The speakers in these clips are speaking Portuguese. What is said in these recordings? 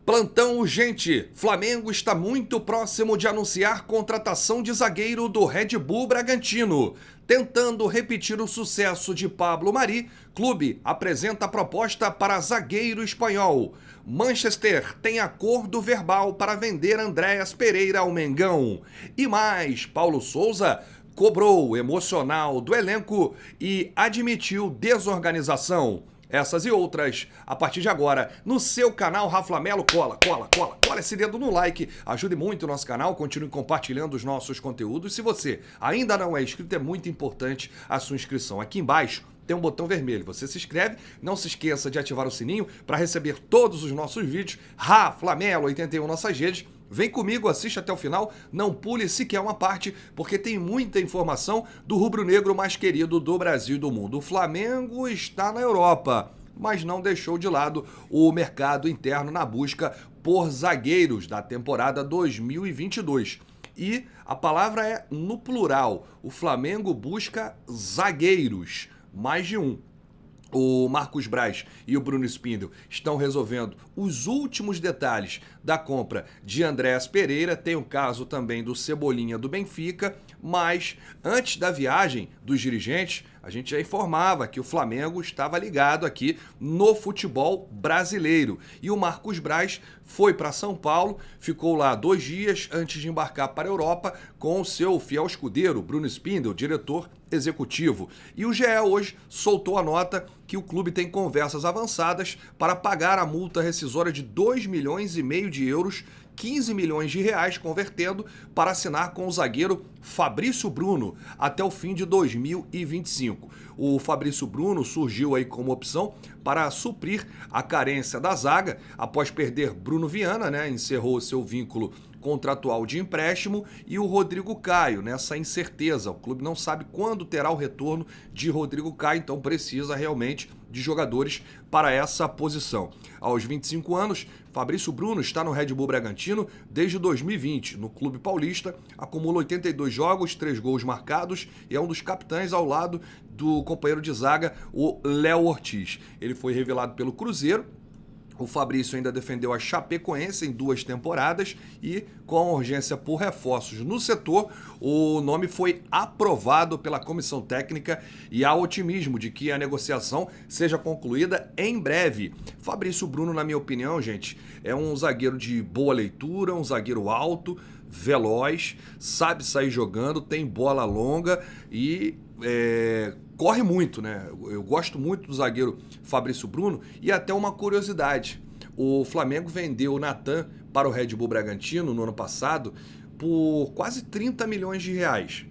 Plantão urgente. Flamengo está muito próximo de anunciar contratação de zagueiro do Red Bull Bragantino. Tentando repetir o sucesso de Pablo Mari, clube apresenta proposta para zagueiro espanhol. Manchester tem acordo verbal para vender Andréas Pereira ao Mengão. E mais, Paulo Sousa cobrou o emocional do elenco e admitiu desorganização. Essas e outras, a partir de agora, no seu canal Rafa Melo. Cola esse dedo no like, ajude muito o nosso canal, continue compartilhando os nossos conteúdos. Se você ainda não é inscrito, é muito importante a sua inscrição. Aqui embaixo tem um botão vermelho, você se inscreve, não se esqueça de ativar o sininho para receber todos os nossos vídeos. Rafa Melo 81 nossas redes. Vem comigo, assiste até o final, não pule sequer uma parte, porque tem muita informação do rubro-negro mais querido do Brasil e do mundo. O Flamengo está na Europa, mas não deixou de lado o mercado interno na busca por zagueiros da temporada 2022. E a palavra é no plural, o Flamengo busca zagueiros, mais de um. O Marcos Braz e o Bruno Spindel estão resolvendo os últimos detalhes da compra de Andréas Pereira. Tem o caso também do Cebolinha do Benfica, mas antes da viagem dos dirigentes, a gente já informava que o Flamengo estava ligado aqui no futebol brasileiro. E o Marcos Braz foi para São Paulo, ficou lá 2 dias antes de embarcar para a Europa com o seu fiel escudeiro, Bruno Spindel, diretor executivo. E o GE hoje soltou a nota que o clube tem conversas avançadas para pagar a multa rescisória de 2,5 milhões de euros, 15 milhões de reais, convertendo para assinar com o zagueiro Fabrício Bruno até o fim de 2025. O Fabrício Bruno surgiu aí como opção para suprir a carência da zaga após perder Bruno Viana, né? Encerrou seu vínculo contratual de empréstimo, e o Rodrigo Caio, nessa incerteza. O clube não sabe quando terá o retorno de Rodrigo Caio, então precisa realmente de jogadores para essa posição. Aos 25 anos, Fabrício Bruno está no Red Bull Bragantino desde 2020. No clube paulista, acumula 82 jogos, 3 gols marcados e é um dos capitães ao lado do companheiro de zaga, o Léo Ortiz. Ele foi revelado pelo Cruzeiro. O Fabrício ainda defendeu a Chapecoense em 2 temporadas e, com a urgência por reforços no setor, o nome foi aprovado pela comissão técnica e há otimismo de que a negociação seja concluída em breve. Fabrício Bruno, na minha opinião, gente, é um zagueiro de boa leitura, um zagueiro alto, veloz, sabe sair jogando, tem bola longa e corre muito, né? Eu gosto muito do zagueiro Fabrício Bruno. E até uma curiosidade, o Flamengo vendeu o Natan para o Red Bull Bragantino no ano passado por quase 30 milhões de reais.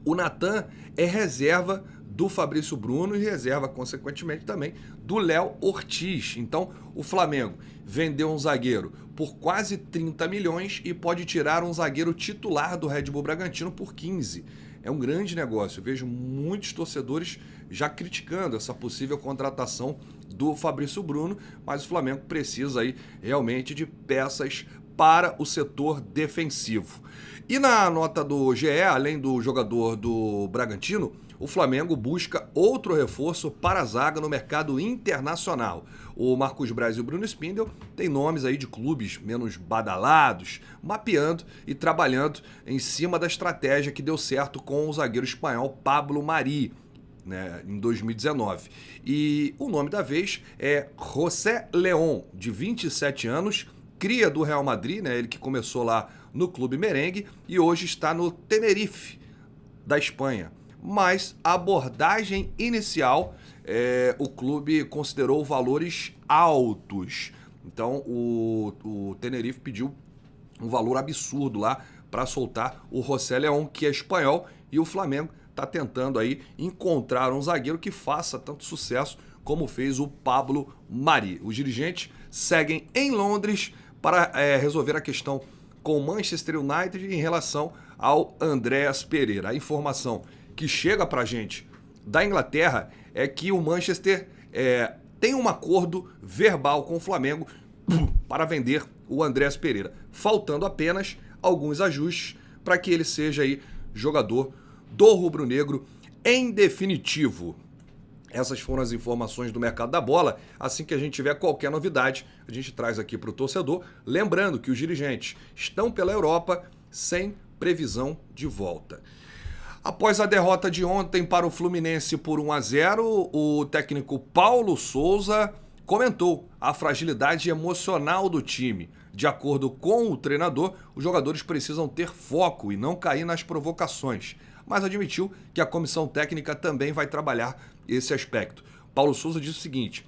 O Natan é reserva do Fabrício Bruno e reserva, consequentemente, também do Léo Ortiz. Então, o Flamengo vendeu um zagueiro por quase 30 milhões e pode tirar um zagueiro titular do Red Bull Bragantino por 15. É um grande negócio. Eu vejo muitos torcedores já criticando essa possível contratação do Fabrício Bruno, mas o Flamengo precisa aí realmente de peças para o setor defensivo. E na nota do GE, além do jogador do Bragantino, o Flamengo busca outro reforço para a zaga no mercado internacional. O Marcos Braz e o Bruno Spindel têm nomes aí de clubes menos badalados, mapeando e trabalhando em cima da estratégia que deu certo com o zagueiro espanhol Pablo Mari, né, em 2019. E o nome da vez é José León, de 27 anos, cria do Real Madrid, né, ele que começou lá no clube merengue e hoje está no Tenerife, da Espanha. Mas a abordagem inicial, o clube considerou valores altos. Então o Tenerife pediu um valor absurdo lá para soltar o José León, que é espanhol, e o Flamengo está tentando aí encontrar um zagueiro que faça tanto sucesso como fez o Pablo Mari. Os dirigentes seguem em Londres para resolver a questão com o Manchester United em relação ao Andréas Pereira. A informação que chega pra gente da Inglaterra é que o Manchester tem um acordo verbal com o Flamengo para vender o Andréas Pereira, faltando apenas alguns ajustes para que ele seja aí jogador do rubro-negro em definitivo. Essas foram as informações do mercado da bola. Assim que a gente tiver qualquer novidade, a gente traz aqui para o torcedor. Lembrando que os dirigentes estão pela Europa sem previsão de volta. Após a derrota de ontem para o Fluminense por 1-0, o técnico Paulo Souza comentou a fragilidade emocional do time. De acordo com o treinador, os jogadores precisam ter foco e não cair nas provocações, mas admitiu que a comissão técnica também vai trabalhar esse aspecto. Paulo Souza disse o seguinte: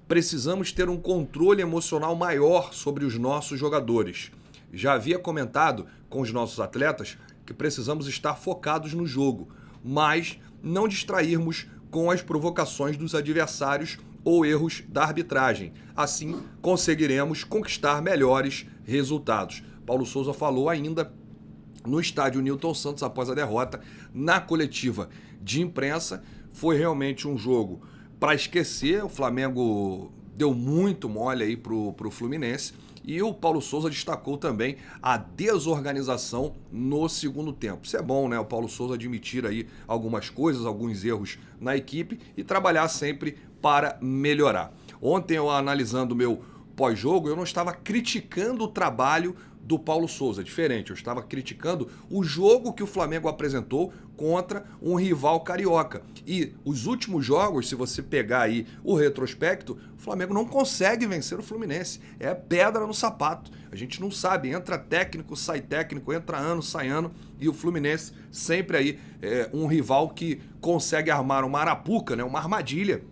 precisamos ter um controle emocional maior sobre os nossos jogadores. Já havia comentado com os nossos atletas que precisamos estar focados no jogo, mas não distrairmos com as provocações dos adversários ou erros da arbitragem. Assim, conseguiremos conquistar melhores resultados. Paulo Souza falou ainda no estádio Newton Santos após a derrota. Na coletiva de imprensa, foi realmente um jogo para esquecer. O Flamengo deu muito mole aí pro Fluminense. E o Paulo Souza destacou também a desorganização no segundo tempo. Isso é bom, né? O Paulo Souza admitir aí algumas coisas, alguns erros na equipe e trabalhar sempre para melhorar. Ontem, eu analisando o meu pós-jogo, eu não estava criticando o trabalho do Paulo Souza, diferente. Eu estava criticando o jogo que o Flamengo apresentou contra um rival carioca. E os últimos jogos, se você pegar aí o retrospecto, o Flamengo não consegue vencer o Fluminense. É pedra no sapato. A gente não sabe, entra técnico, entra ano, sai ano, e o Fluminense sempre aí é um rival que consegue armar uma arapuca, né, uma armadilha,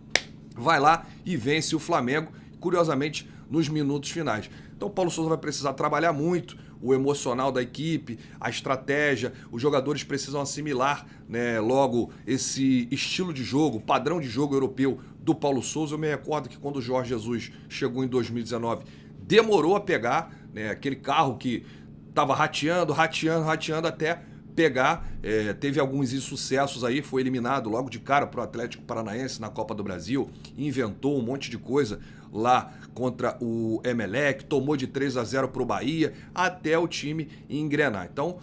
vai lá e vence o Flamengo, curiosamente, nos minutos finais. Então o Paulo Souza vai precisar trabalhar muito o emocional da equipe, a estratégia, os jogadores precisam assimilar, né, logo esse estilo de jogo, padrão de jogo europeu do Paulo Souza. Eu me recordo que quando o Jorge Jesus chegou em 2019, demorou a pegar, né, aquele carro que estava rateando até pegar, teve alguns insucessos aí, foi eliminado logo de cara para o Atlético Paranaense na Copa do Brasil, inventou um monte de coisa lá contra o Emelec, tomou de 3-0 para o Bahia, até o time engrenar. Então,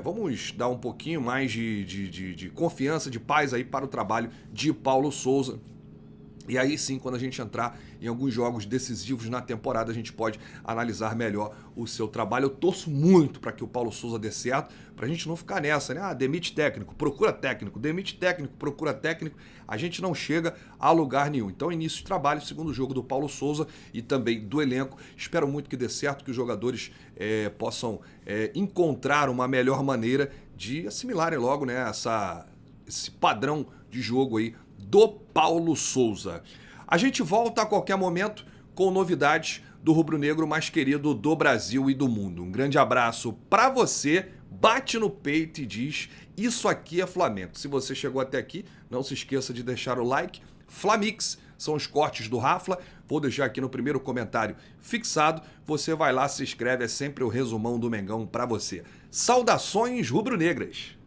vamos dar um pouquinho mais de confiança, de paz aí para o trabalho de Paulo Souza. E aí sim, quando a gente entrar em alguns jogos decisivos na temporada, a gente pode analisar melhor o seu trabalho. Eu torço muito para que o Paulo Souza dê certo, para a gente não ficar nessa, né? Demite técnico, procura técnico, demite técnico, procura técnico. A gente não chega a lugar nenhum. Então, início de trabalho, segundo jogo do Paulo Souza e também do elenco. Espero muito que dê certo, que os jogadores possam encontrar uma melhor maneira de assimilarem logo, né, esse padrão de jogo aí do Paulo Souza. A gente volta a qualquer momento com novidades do rubro-negro mais querido do Brasil e do mundo. Um grande abraço para você, bate no peito e diz: isso aqui é Flamengo. Se você chegou até aqui, não se esqueça de deixar o like. Flamix são os cortes do Rafla. Vou deixar aqui no primeiro comentário fixado. Você vai lá, se inscreve, é sempre o resumão do Mengão para você. Saudações rubro-negras!